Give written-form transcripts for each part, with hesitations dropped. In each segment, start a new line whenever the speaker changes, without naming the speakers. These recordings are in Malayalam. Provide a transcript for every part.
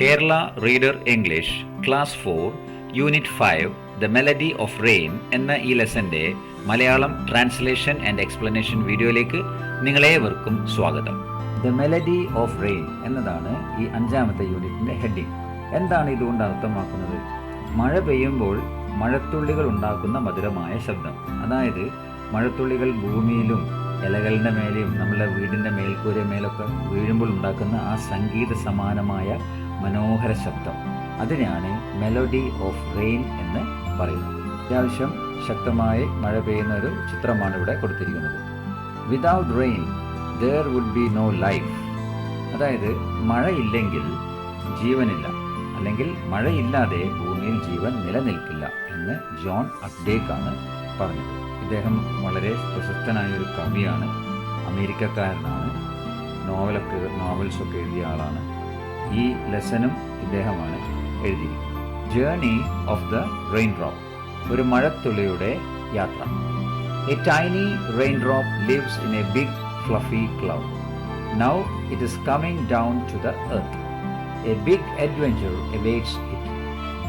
Kerala reader English class 4 unit 5 the melody of rain എന്ന ഈ ലെസന്റെ മലയാളം ട്രാൻസ്ലേഷൻ ആൻഡ് എക്സ്പ്ലനേഷൻ വീഡിയോയിലേക്ക് നിങ്ങളേവർക്കും സ്വാഗതം. ദ മെലഡി ഓഫ് റെയിൻ എന്നതാണ് ഈ 5ാമത്തെ യൂണിറ്റിന്റെ ഹെഡിങ്. എന്താണ് ഇതുകൊണ്ട് അർത്ഥമാക്കുന്നത്? മഴ പെയ്യുമ്പോൾ മഴത്തുള്ളികൾ ഉണ്ടാക്കുന്ന മധുരമായ ശബ്ദം. അതായത് മഴത്തുള്ളികൾ ഭൂമിയിലും ഇലകളുടെ മേലെയും നമ്മുടെ വീടിൻ്റെ മേൽക്കൂര മേലൊക്കെ വീഴുമ്പോൾ ഉണ്ടാക്കുന്ന ആ സംഗീത സമാനമായ മനോഹര ശബ്ദം, അതിനെയാണ് മെലഡി ഓഫ് റെയിൻ എന്ന് പറയുന്നത്. അത്യാവശ്യം ശക്തമായി മഴ പെയ്യുന്ന ഒരു ചിത്രമാണ് ഇവിടെ കൊടുത്തിരിക്കുന്നത്. Without rain there would be no life. അതായത് മഴയില്ലെങ്കിൽ ജീവനില്ല, അല്ലെങ്കിൽ മഴയില്ലാതെ ഭൂമിയിൽ ജീവൻ നിലനിൽക്കില്ല എന്ന് ജോൺ അപ്ഡേക്കാണ് പറഞ്ഞത്. ഇദ്ദേഹം വളരെ പ്രശസ്തനായ ഒരു കവിയാണ്, അമേരിക്കക്കാരനാണ്, നോവൽസൊക്കെ എഴുതിയ ആളാണ്. ഈ ലെസനും ഇദ്ദേഹമാണ് എഴുതിയിരിക്കുന്നത്. Journey of the rain drop, ഒരു മഴത്തുള്ളിയുടെ യാത്ര. A tiny rain drop lives in a big fluffy cloud. Now it is coming down to the earth. A big adventure awaits it.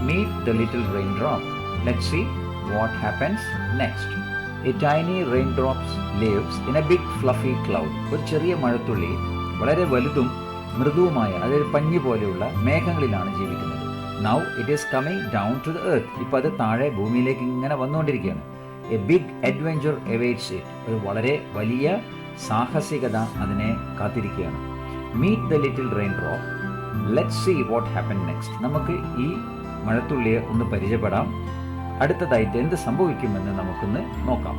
Meet the little raindrop. Let's see what happens next. A tiny raindrop lives in a big fluffy cloud. ഒരു ചെറിയ മഴത്തുള്ളി വളരെ വലുതും മൃദുവുമായ, അതൊരു പഞ്ഞി പോലെയുള്ള മേഘങ്ങളിലാണ് ജീവിക്കുന്നത്. Now it is coming down to the earth. ഇപ്പോൾ അത് താഴെ ഭൂമിയിലേക്ക് ഇങ്ങനെ വന്നുകൊണ്ടിരിക്കുകയാണ്. A big adventure awaits it. ഒരു വളരെ വലിയ സാഹസികത അതിനെ കാത്തിരിക്കുകയാണ്. Meet the little rain drop. Let's see what happen next. നമുക്ക് ഈ മഴത്തുള്ളിയെ ഒന്ന് പരിചയപ്പെടാം. അടുത്തതായിട്ട് എന്ത് സംഭവിക്കുമെന്ന് നമുക്കൊന്ന് നോക്കാം.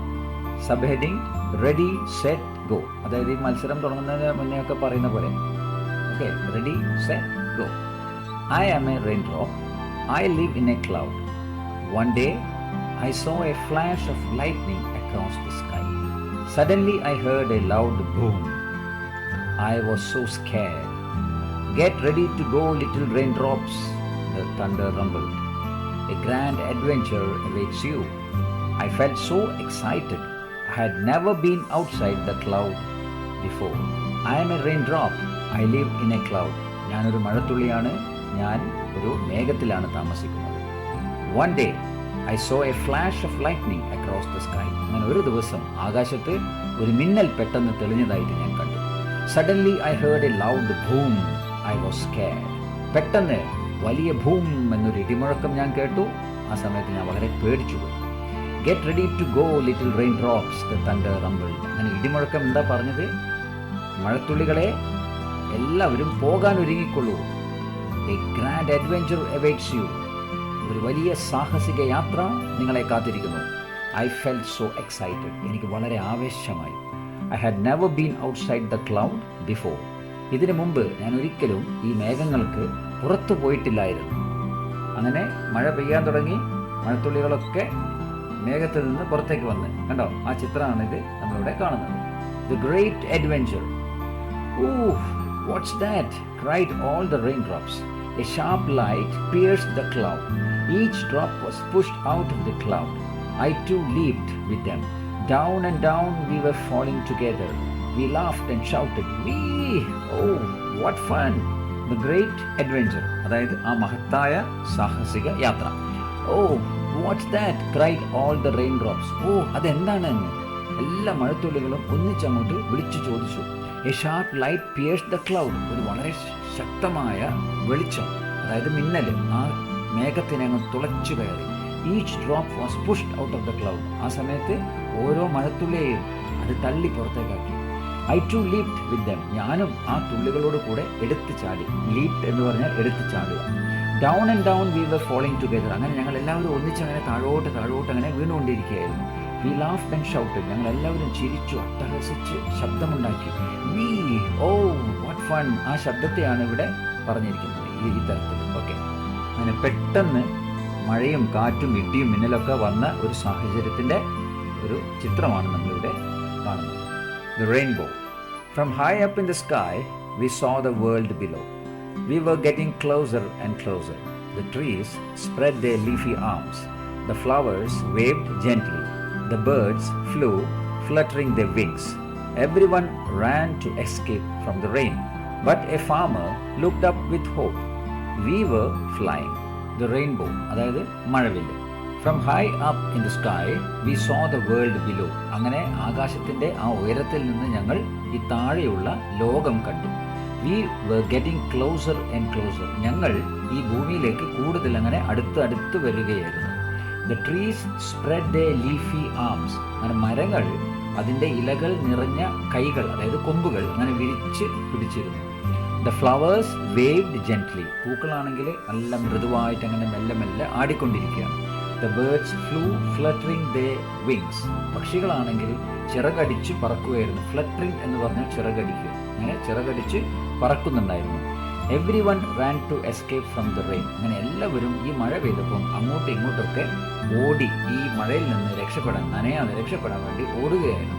Sub heading ready set go. അതായത് ഈ മത്സരം തുടങ്ങുന്നതിന് മുന്നേ ഒക്കെ പറയുന്ന പോലെ, okay, ready set go. I am a raindrop. I live in a cloud. One day I saw a flash of lightning across the sky. Suddenly I heard a loud boom. I was so scared. Get ready to go, little raindrops, the thunder rumbled. A grand adventure awaits you. I felt so excited. I had never been outside the cloud before. I am a raindrop. I live in a cloud. ഞാനൊരു മഴത്തുള്ളിയാണ്, ഞാൻ ഒരു മേഘത്തിലാണ് താമസിക്കുന്നത്. One day I saw a flash of lightning across the sky. അങ്ങനെ ഒരു ദിവസം ആകാശത്ത് ഒരു മിന്നൽ പെട്ടെന്ന് തെളിഞ്ഞതായിട്ട് ഞാൻ കണ്ടു. Suddenly I heard a loud boom. I was scared. പെട്ടെന്ന് വലിയ ഭൂം എന്നൊരു ഇടിമുഴക്കം ഞാൻ കേട്ടു. ആ സമയത്ത് ഞാൻ വളരെ പേടിച്ചു പോയി. Get ready to go, little raindrops, the thunder rumbled. അങ്ങനെ ഇടിമുഴക്കം എന്താ പറഞ്ഞത്? മഴത്തുള്ളികളെ, എല്ലാവരും പോകാൻ ഒരുങ്ങിക്കൊള്ളൂ. A grand adventure awaits you. ഒരു വലിയ സാഹസിക യാത്ര നിങ്ങളെ കാത്തിരിക്കുന്നു. I felt so excited. എനിക്ക് വളരെ ആവേശമായി. I had never been outside the cloud before. ഇതിനു മുമ്പ് ഞാൻ ഒരിക്കലും ഈ മേഘങ്ങൾക്ക് പുറത്തു പോയിട്ടില്ലായിരുന്നു. അങ്ങനെ മഴ പെയ്യാൻ തുടങ്ങി, മഴത്തുള്ളികളൊക്കെ മേഘത്തിൽ നിന്ന് പുറത്തേക്ക് വന്ന്, കണ്ടോ, ആ ചിത്രമാണിത് നമ്മളിവിടെ കാണുന്നത്. The great adventure. Oh, what's that? Cried all the rain drops. A sharp light pierced the cloud. Each drop was pushed out of the cloud. I too leaped with them. Down and down we were falling together. We laughed and shouted, "Wee! Oh, what fun!" The great adventure. അതായത് ആ മഹത്തായ സാഹസിക യാത്ര. Oh, what's that? cried all the raindrops. ഓ, അതെന്താണ്? എല്ലാ മഴത്തുള്ളികളും ഒന്നിച്ചങ്ങോട്ട് വിളിച്ചു ചോദിച്ചു. A sharp light pierced the cloud. ഒരു വളരെ ശക്തമായ വെളിച്ചം, അതായത് മിന്നൽ, ആ മേഘത്തിനെ അങ്ങ് തുളച്ചു കയറി. Each drop was pushed out of the cloud. ആ സമയത്ത് ഓരോ മഴത്തുള്ളിയെയും അത് തള്ളി പുറത്തേക്കാക്കി. ഐ ടു ലീപ്ഡ് വിത്ത് ദം. ഞാനും ആ തുള്ളികളോട് കൂടെ എടുത്തു ചാടി. ലീപ്ഡ് എന്ന് പറഞ്ഞാൽ എടുത്തു ചാടുക. Down and down we were falling together. അങ്ങനെ ഞങ്ങൾ എല്ലാവരും ഒന്നിച്ചങ്ങനെ താഴോട്ട് അങ്ങനെ വീണുകൊണ്ടിരിക്കുകയായിരുന്നു. We laughed and shouted. ഞങ്ങൾ എല്ലാവരും ചിരിച്ചു, അട്ടഹസിച്ച് ശബ്ദമുണ്ടാക്കി. We, oh, what fun. ആ ശബ്ദത്തെയാണ് ഇവിടെ പറഞ്ഞിരിക്കുന്നത് ഈ തരത്തിൽ. ഓക്കെ, അങ്ങനെ പെട്ടെന്ന് മഴയും കാറ്റും ഇടിയും മിന്നലൊക്കെ വന്ന ഒരു സാഹചര്യത്തിൻ്റെ ഒരു ചിത്രമാണ് നമ്മളിവിടെ കാണുന്നത്. The rainbow. From high up in the sky, we saw the world below. We were getting closer and closer. The trees spread their leafy arms. The flowers waved gently. The birds flew, fluttering their wings. Everyone ran to escape from the rain. But a farmer looked up with hope. We were flying the rainbow, അതായത് മഴവില്ല്. From high up in the sky we saw the world below. അങ്ങനെ ആകാശത്തിൻ്റെ ആ ഉയരത്തിൽ നിന്ന് ഞങ്ങൾ ഈ താഴെയുള്ള ലോകം കണ്ടു. We were getting closer and closer. ഞങ്ങൾ ഈ ഭൂമിയിലേക്ക് കൂടുതൽ അങ്ങനെ അടുത്ത് വരികയായിരുന്നു. The trees spread the leafy arms. അങ്ങനെ മരങ്ങൾ അതിൻ്റെ ഇലകൾ നിറഞ്ഞ കൈകൾ, അതായത് കൊമ്പുകൾ അങ്ങനെ വിരിച്ച് പിടിച്ചിരുന്നു. The flowers waved gently. പൂക്കളാണെങ്കിൽ നല്ല മൃദുവായിട്ട് അങ്ങനെ മെല്ലെ മെല്ലെ ആടിക്കൊണ്ടിരിക്കുകയാണ്. The birds flew fluttering the wings. പക്ഷികളാണെങ്കിൽ ചിറകടിച്ച് പറക്കുകയായിരുന്നു. ഫ്ലട്ടറിങ് എന്ന് പറഞ്ഞാൽ ചിറകടിക്കുക, അങ്ങനെ ചിറകടിച്ച് പറക്കുന്നുണ്ടായിരുന്നു. Everyone ran to escape from the rain. അങ്ങനെ എല്ലാവരും ഈ മഴ പെയ്തപ്പം അങ്ങോട്ടും ഇങ്ങോട്ടൊക്കെ ഓടി ഈ മഴയിൽ നിന്ന് രക്ഷപ്പെടാൻ, നനയാതെ രക്ഷപ്പെടാൻ വേണ്ടി ഓടുകയായിരുന്നു.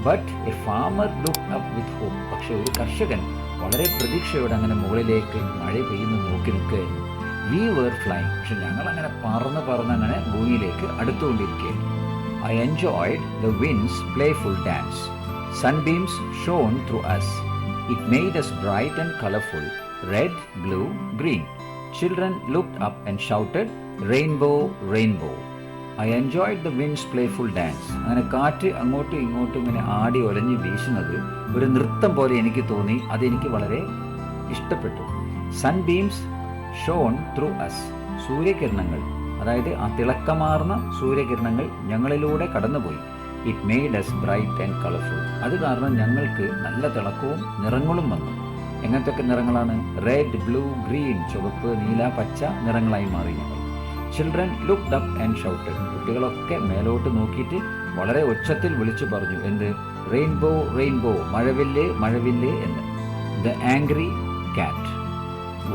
But a farmer looked up with hope. പക്ഷെ ഒരു കർഷകൻ വളരെ പ്രതീക്ഷയോടെ അങ്ങനെ മുകളിലേക്ക് മഴ പെയ്യുന്നു നോക്കി നിൽക്കുകയായിരുന്നു. We were flying. പക്ഷെ ഞങ്ങൾ അങ്ങനെ പറന്ന് അങ്ങനെ ഭൂമിയിലേക്ക് അടുത്തുകൊണ്ടിരിക്കുകയായിരുന്നു. I enjoyed the wind's playful dance. Sunbeams shone through us. It made us bright and colorful, red, blue, green. Children looked up and shouted, "Rainbow, rainbow." I enjoyed the wind's playful dance. അങ്ങനെ കാറ്റ് അങ്ങോട്ടും ഇങ്ങോട്ടും ഇങ്ങനെ ആടി ഒലഞ്ഞ് വീശുന്നത് ഒരു നൃത്തം പോലെ എനിക്ക് തോന്നി. അതെനിക്ക് വളരെ ഇഷ്ടപ്പെട്ടു. Sunbeams shone through us. സൂര്യകിരണങ്ങൾ, അതായത് ആ തിളക്കമാർന്ന സൂര്യകിരണങ്ങൾ ഞങ്ങളിലൂടെ കടന്നുപോയി. It made us bright and colourful. അത് കാരണം ഞങ്ങൾക്ക് നല്ല തിളക്കവും നിറങ്ങളും വന്നു. എങ്ങനത്തൊക്കെ നിറങ്ങളാണ്? റെഡ്, ബ്ലൂ, ഗ്രീൻ, ചുവപ്പ്, നീല, പച്ച നിറങ്ങളായി മാറി ഞങ്ങൾ. Children looked up and shouted. കുട്ടികളൊക്കെ മേലോട്ട് നോക്കിയിട്ട് വളരെ ഉച്ചത്തിൽ വിളിച്ചു പറഞ്ഞു. എന്ത്? റെയിൻബോ, റെയിൻബോ, മഴവില്ല്, മഴവില്ല് എന്ന്. The angry cat.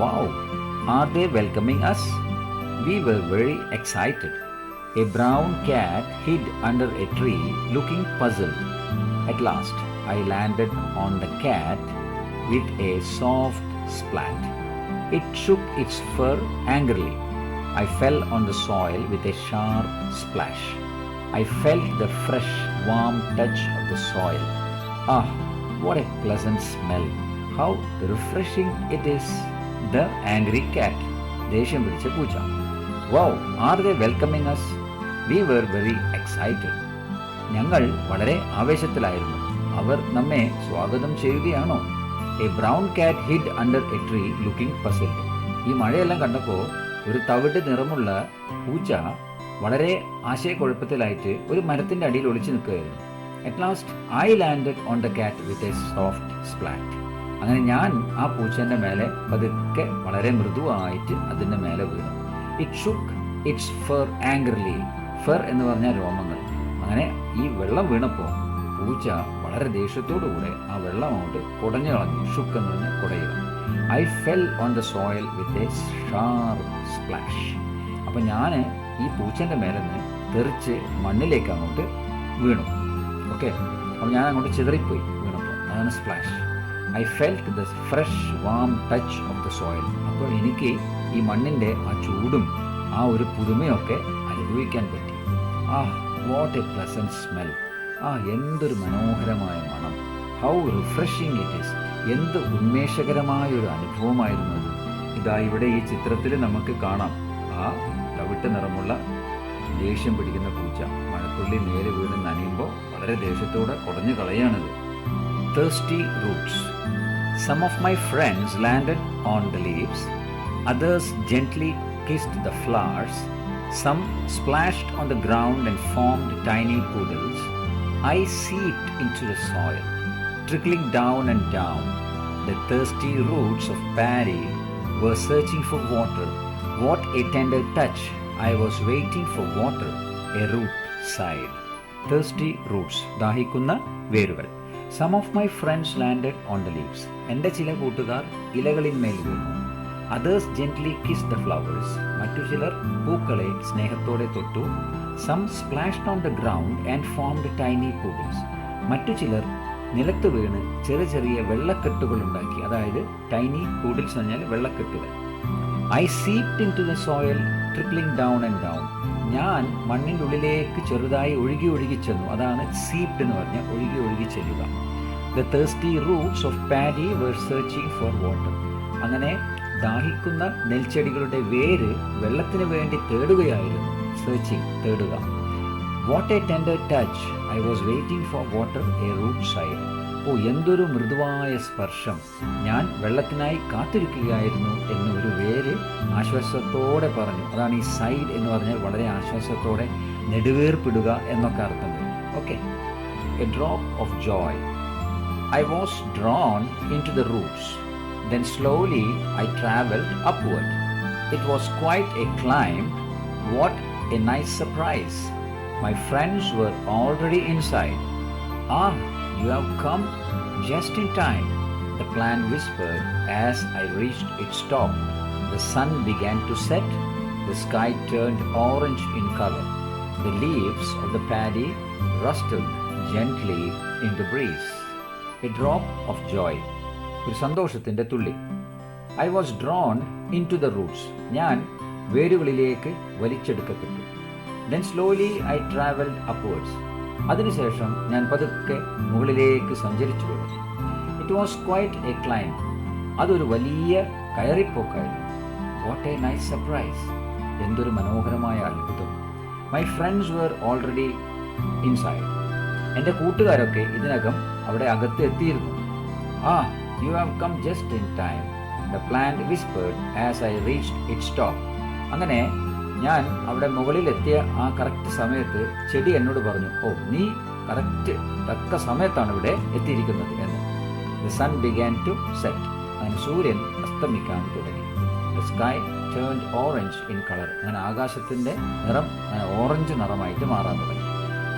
Wow, are they welcoming us? We were very excited. A brown cat hid under a tree, looking puzzled. At last, I landed on the cat with a soft splat. It shook its fur angrily. I fell on the soil with a sharp splash. I felt the fresh, warm touch of the soil. Ah, what a pleasant smell. How refreshing it is. The angry cat. ദേഷ്യം പിടിച്ച പൂച്ച. Wow, are they welcoming us? We were very excited. ഞങ്ങൾ വളരെ ആവേശത്തിലായിരുന്നു. അവർ നമ്മെ സ്വാഗതം ചെയ്യുകയാണോ? A brown cat hid under a tree looking puzzled. ഈ മഴയെല്ലാം കണ്ടപ്പോൾ ഒരു തവിട്ട് നിറമുള്ള പൂച്ച വളരെ ആശയക്കുഴപ്പത്തിലായിട്ട് ഒരു മരത്തിൻ്റെ അടിയിൽ ഒളിച്ചു നിൽക്കുകയായിരുന്നു. At last I landed on the cat with a soft സ്പ്ലാറ്റ്. അങ്ങനെ ഞാൻ ആ പൂച്ചേൻ്റെ മേലെ പതുക്കെ വളരെ മൃദുവായിട്ട് അതിൻ്റെ മേലെ വീണു. It shook it's fir angrily. Fir എന്ന് പറഞ്ഞാൽ രോമങ്ങൾ. അങ്ങനെ ഈ വെള്ളം വീണപ്പോൾ പൂച്ച വളരെ ദേഷ്യത്തോടുകൂടെ ആ വെള്ളം അങ്ങോട്ട് കുടഞ്ഞു കളഞ്ഞു. ഷുക്ക് എന്ന് പറഞ്ഞാൽ കുടയുക. I fell on the soil with a sharp splash. അപ്പം ഞാൻ ഈ പൂച്ചൻ്റെ മേലെ നിന്ന് തെറിച്ച് മണ്ണിലേക്ക് അങ്ങോട്ട് വീണു. ഓക്കെ, അപ്പം ഞാൻ അങ്ങോട്ട് ചിതറിപ്പോയി വീണപ്പോൾ. അതാണ് splash. I felt the fresh warm touch of the soil. അപ്പോൾ എനിക്ക് ഈ മണ്ണിൻ്റെ ആ ചൂടും ആ ഒരു പുതുമയൊക്കെ അനുഭവിക്കാൻ പറ്റി. ആ, വാട്ട് എ പ്ലസന്റ് സ്മെൽ. ആ, എന്തൊരു മനോഹരമായ മണം. How refreshing it is. എന്ത് ഉന്മേഷകരമായൊരു അനുഭവമായിരുന്നു അത്. ഇതാ ഇവിടെ ഈ ചിത്രത്തിൽ നമുക്ക് കാണാം ആ തവിട്ട് നിറമുള്ള ദേഷ്യം പിടിക്കുന്ന പൂച്ച മഴത്തുള്ളി നേരെ വീണ് നനയുമ്പോൾ വളരെ ദേഷ്യത്തോടെ കുടഞ്ഞു കളയാണിത്. Thirsty roots. Some of my friends landed on the leaves. Others gently kissed the flowers. Some splashed on the ground and formed tiny puddles. I seeped into the soil, trickling down and down. The thirsty roots of paddy were searching for water. What a tender touch! I was waiting for water. A root sighed. Thirsty roots. ദാഹിക്കുന്ന വേരുകൾ. Some of my friends landed on the leaves. എൻ്റെ ചില കൂട്ടുകാർ ഇലകളിന്മേൽ വീണു. Others gently kissed the flowers. മറ്റു ചിലർ പൂക്കളെ സ്നേഹത്തോടെ തൊട്ടു. Some splashed on the ground and formed tiny puddles. മറ്റു ചിലർ നിലത്ത് വീണ് ചെറിയ ചെറിയ വെള്ളക്കെട്ടുകൾ ഉണ്ടാക്കി. അതായത് ടൈനി പൂഡിൽസ് എന്ന് പറഞ്ഞാൽ വെള്ളക്കെട്ടുകൾ. I seeped into the soil, trickling down and down. ഞാൻ മണ്ണിൻ്റെ ഉള്ളിലേക്ക് ചെറുതായി ഒഴുകി ഒഴുകി ചെന്നു. അതാണ് സീപ്ഡ് എന്ന് പറഞ്ഞാൽ ഒഴുകി ഒഴുകി ചെല്ലുക. The thirsty roots of paddy were searching for water. അങ്ങനെ ദാഹിക്കുന്ന നെൽച്ചെടികളുടെ വേര് വെള്ളത്തിന് വേണ്ടി തേടുകയായിരുന്നു. സെർച്ചിങ്, തേടുക. What a tender touch, I was waiting for water a root sighed. എന്തൊരു മൃദുവായ സ്പർശം, ഞാൻ വെള്ളത്തിനായി കാത്തിരിക്കുകയായിരുന്നു എന്ന് ഒരു വേര് ആശ്വാസത്തോടെ പറഞ്ഞു. അതാണ് ഈ സൈഡ് എന്ന് പറഞ്ഞാൽ വളരെ ആശ്വാസത്തോടെ നെടുവേർപ്പിടുക എന്നൊക്കെ അർത്ഥം വരും. Okay, a drop of joy, I was drawn into the roots. Then slowly I travelled upward. It was quite a climb. What a nice surprise. My friends were already inside. Ah, you have come just in time, the plant whispered as I reached its top. The sun began to set. The sky turned orange in color. The leaves of the paddy rustled gently in the breeze. A drop of joy. ഒരു സന്തോഷത്തിൻ്റെ തുള്ളി. I was drawn into the roots. ഞാൻ വേരുകളിലേക്ക് വലിച്ചെടുക്കപ്പെട്ടു. Then slowly I travelled upwards. അതിനുശേഷം ഞാൻ പതുക്കെ മുകളിലേക്ക് സഞ്ചരിച്ചു തുടങ്ങി. It was quite a climb. അതൊരു വലിയ കയറിപ്പോക്കായിരുന്നു. What a nice surprise. എന്തൊരു മനോഹരമായ അത്ഭുതം. My friends were already inside. എൻ്റെ കൂട്ടുകാരൊക്കെ ഇതിനകം അവിടെ അകത്ത് എത്തിയിരുന്നു. You have come just in time, the plant whispered as I reached its top. അങ്ങനെ ഞാൻ അവിടെ മുകളിലെത്തിയ ആ കറക്റ്റ് സമയത്ത് ചെടി എന്നോട് പറഞ്ഞു, നീ കറക്റ്റ് തക്ക സമയത്താണ് ഇവിടെ എത്തിയിരിക്കുന്നത് എന്ന്. The sun began to set. അങ്ങനെ സൂര്യൻ അസ്തമിക്കാൻ തുടങ്ങി. The sky turned orange in color. അങ്ങനെ ആകാശത്തിൻ്റെ നിറം ഓറഞ്ച് നിറമായിട്ട് മാറാൻ തുടങ്ങി.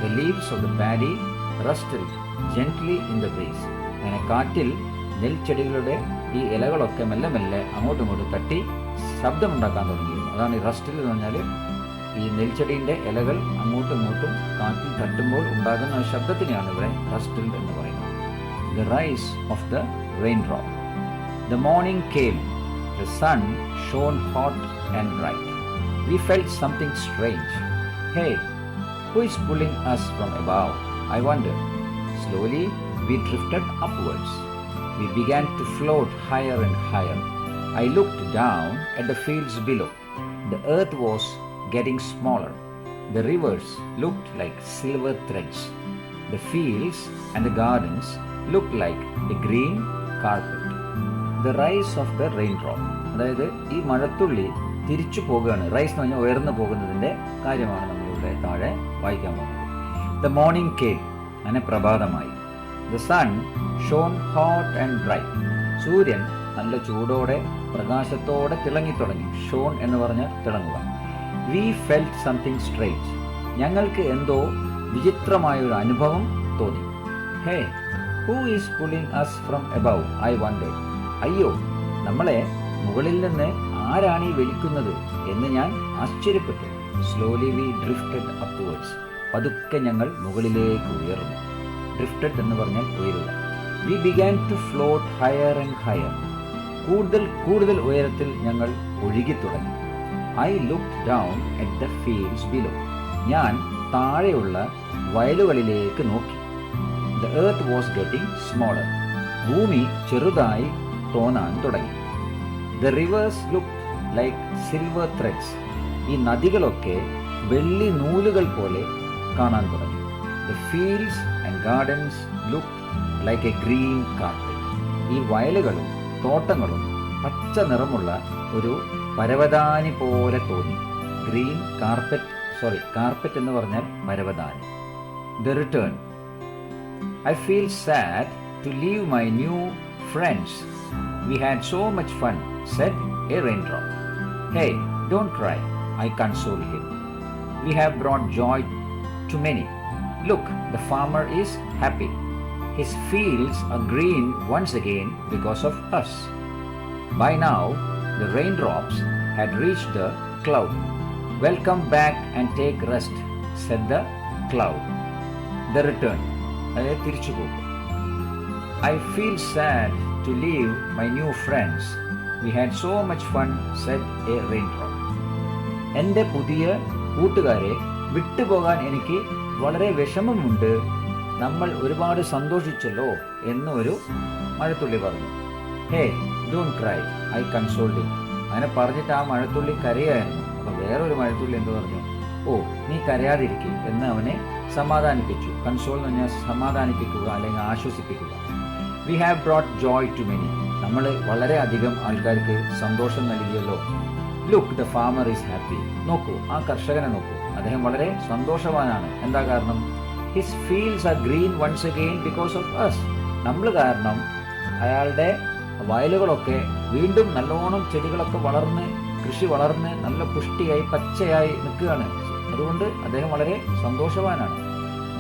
The leaves of the paddy rustled gently in the breeze. അങ്ങനെ കാറ്റിൽ നെൽച്ചെടികളുടെ ഈ ഇലകളൊക്കെ മെല്ലെ മെല്ലെ അങ്ങോട്ടും ഇങ്ങോട്ടും തട്ടി ശബ്ദമുണ്ടാക്കാൻ തുടങ്ങിയിരുന്നു. അതാണ് ഈ റസ്റ്റിൽ എന്ന് പറഞ്ഞാൽ ഈ നെൽച്ചെടീൻ്റെ ഇലകൾ അങ്ങോട്ടും ഇങ്ങോട്ടും കാറ്റിൽ തട്ടുമ്പോൾ ഉണ്ടാകുന്ന ശബ്ദത്തിനെയാണ് ഇവിടെ റസ്റ്റിൽ എന്ന് പറയുന്നത്. The rise of the rain drop. The morning came. The sun shone hot and bright. We felt something strange. Hey, who is pulling us from above? I wondered. Slowly we drifted upwards. We began to float higher and higher. I looked down at the fields below. The earth was getting smaller. The rivers looked like silver threads. The fields and the gardens looked like a green carpet. The rise of the raindrop. അതായത് ഈ മഴത്തുള്ളി തിരിച്ചു പോകുകയാണ്. റൈസ് എന്ന് പറഞ്ഞാൽ ഉയർന്നു പോകുന്നതിൻ്റെ കാര്യമാണ് നമ്മളിവിടെ താഴെ വായിക്കാൻ പോകുന്നത്. The morning came. അങ്ങനെ പ്രഭാതമായി. The sun shone hot and bright. സൂര്യൻ നല്ല ചൂടോടെ പ്രകാശത്തോടെ തിളങ്ങിത്തുടങ്ങി. ഷോൺ എന്ന് പറഞ്ഞാൽ തിളങ്ങുക. We felt something strange. ഞങ്ങൾക്ക് എന്തോ വിചിത്രമായൊരു അനുഭവം തോന്നി. Hey, who is pulling us from above? I wondered. അയ്യോ, നമ്മളെ മുകളിൽ നിന്ന് ആരാണ് ഈ വലിക്കുന്നത് എന്ന് ഞാൻ ആശ്ചര്യപ്പെട്ടു. Slowly we drifted upwards. പതുക്കെ ഞങ്ങൾ മുകളിലേക്ക് ഉയർന്നു. ഡ്രിഫ്റ്റഡ് എന്ന് പറഞ്ഞാൽ ഉയരുക. We began to float higher and higher. കൂടുതൽ ഉയരത്തിൽ ഞങ്ങൾ ഒഴുകിത്തുടങ്ങി. I looked down at the fields below. ഞാൻ താഴെയുള്ള വയലുകളിലേക്ക് നോക്കി. The earth was getting smaller. ഭൂമി ചെറുതായി തോന്നാൻ തുടങ്ങി. The rivers looked like silver threads. ഈ നദികളൊക്കെ വെള്ളി നൂലുകൾ പോലെ കാണാൻ തുടങ്ങി. The fields and gardens looked like a green carpet. ഈ വയലുകളും തോട്ടങ്ങളും പച്ച നിറമുള്ള ഒരു പരവതാനി പോലെ തോന്നി. ഗ്രീൻ കാർപ്പറ്റ്, കാർപ്പറ്റ് എന്ന് പറഞ്ഞാൽ പരവതാനി. The return. I feel sad to leave my new friends. We had so much fun, said a raindrop. Hey, don't cry, I consoled him. We have brought joy to many. Look, the farmer is happy. His fields are green once again because of us. By now, the raindrops had reached the cloud. Welcome back and take rest, said the cloud. The return. I feel sad to leave my new friends. We had so much fun, said a raindrop. എൻ്റെ പുതിയ കൂട്ടുകാരെ വിട്ടുപോകാൻ എനിക്ക് വളരെ വിഷമമുണ്ട്. നമ്മൾ ഒരുപാട് സന്തോഷിച്ചല്ലോ എന്നൊരു മഴത്തുള്ളി പറഞ്ഞു. Hey, don't cry, I consoled him. അങ്ങനെ പറഞ്ഞിട്ട് ആ മഴത്തുള്ളി കരയായിരുന്നു. അപ്പോൾ വേറൊരു മഴത്തുള്ളി എന്ത് പറഞ്ഞു? ഓ, നീ കരയാതിരിക്കും എന്ന് അവനെ സമാധാനിപ്പിച്ചു. കൺസോൾ എന്ന് പറഞ്ഞാൽ സമാധാനിപ്പിക്കുക അല്ലെങ്കിൽ ആശ്വസിപ്പിക്കുക. We have brought joy to many. നമ്മൾ വളരെയധികം ആൾക്കാർക്ക് സന്തോഷം നൽകിയല്ലോ. Look, the farmer is happy. നോക്കൂ, ആ കർഷകനെ നോക്കൂ, അദ്ദേഹം വളരെ സന്തോഷവാനാണ്. എന്താ കാരണം? His fields are green once again because of us. നമ്മൾ കാരണം അയാളുടെ വയലുകളൊക്കെ വീണ്ടും നല്ലോണം ചെടികളൊക്കെ വളർന്ന്, കൃഷി വളർന്ന് നല്ല പുഷ്ടിയായി പച്ചയായി നിൽക്കുകയാണ്. അതുകൊണ്ട് അദ്ദേഹം വളരെ സന്തോഷവാനാണ്.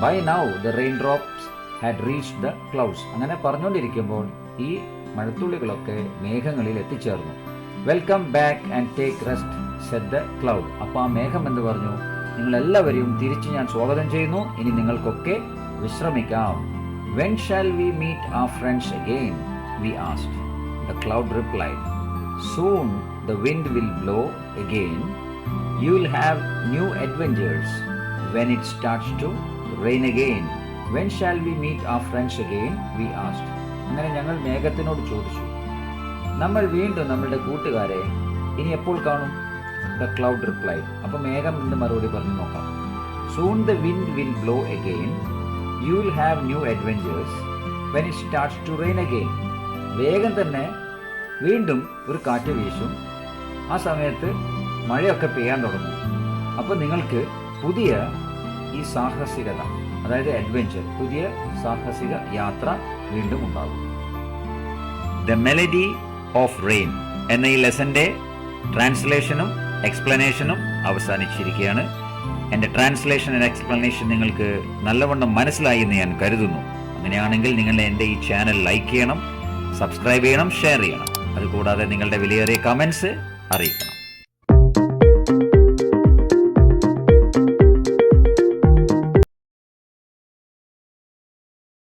Buy now the rain drops had reached the clouds. അങ്ങനെ പറഞ്ഞുകൊണ്ടിരിക്കുമ്പോൾ ഈ മഴത്തുള്ളികളൊക്കെ മേഘങ്ങളിൽ എത്തിച്ചേർന്നു. Welcome back and take rest said the cloud. അപ്പോൾ ആ മേഘം എന്ന് പറഞ്ഞു, നിങ്ങളെല്ലാവരെയും തിരിച്ച് ഞാൻ സ്വാഗതം ചെയ്യുന്നു, ഇനി നിങ്ങൾക്കൊക്കെ വിശ്രമിക്കാം. When shall we meet our friends again? We asked. The cloud replied, soon the wind will blow again. You will have new adventures when it starts to rain again. When shall we meet our friends again? We asked. അങ്ങനെ ഞങ്ങൾ മേഘത്തിനോട് ചോദിച്ചു, നമ്മൾ വീണ്ടും നമ്മളുടെ കൂട്ടുകാരെ ഇനി എപ്പോൾ കാണും? The cloud replied. അപ്പോൾ മേഘം എന്ന് മറുപടി പറഞ്ഞു നോക്കാം. Soon the wind will blow again. You will have new adventures when it starts to rain again. വേഗം തന്നെ വീണ്ടും ഒരു കാറ്റ് വീശും, ആ സമയത്ത് മഴയൊക്കെ പെയ്യാൻ തുടങ്ങും. അപ്പോൾ നിങ്ങൾക്ക് പുതിയ ഈ സാഹസികത, അതായത് അഡ്വഞ്ചർ, പുതിയ സാഹസിക യാത്ര വീണ്ടും ഉണ്ടാകും. ദ മെലഡി ഓഫ് റെയിൻ എന്ന ഈ ലെസന്റെ ട്രാൻസ്ലേഷനും എക്സ്പ്ലനേഷനും അവസാനിച്ചിരിക്കുകയാണ്. എൻ്റെ ട്രാൻസ്ലേഷൻ ആൻഡ് എക്സ്പ്ലനേഷൻ നിങ്ങൾക്ക് നല്ലവണ്ണം മനസ്സിലായി എന്ന് ഞാൻ കരുതുന്നു. അങ്ങനെയാണെങ്കിൽ നിങ്ങൾ എൻ്റെ ഈ ചാനൽ ലൈക്ക് ചെയ്യണം, സബ്സ്ക്രൈബ് ചെയ്യണം, ഷെയർ ചെയ്യണം. അതുകൂടാതെ നിങ്ങളുടെ വിലയേറിയ കമൻസ് അറിയിക്കണം.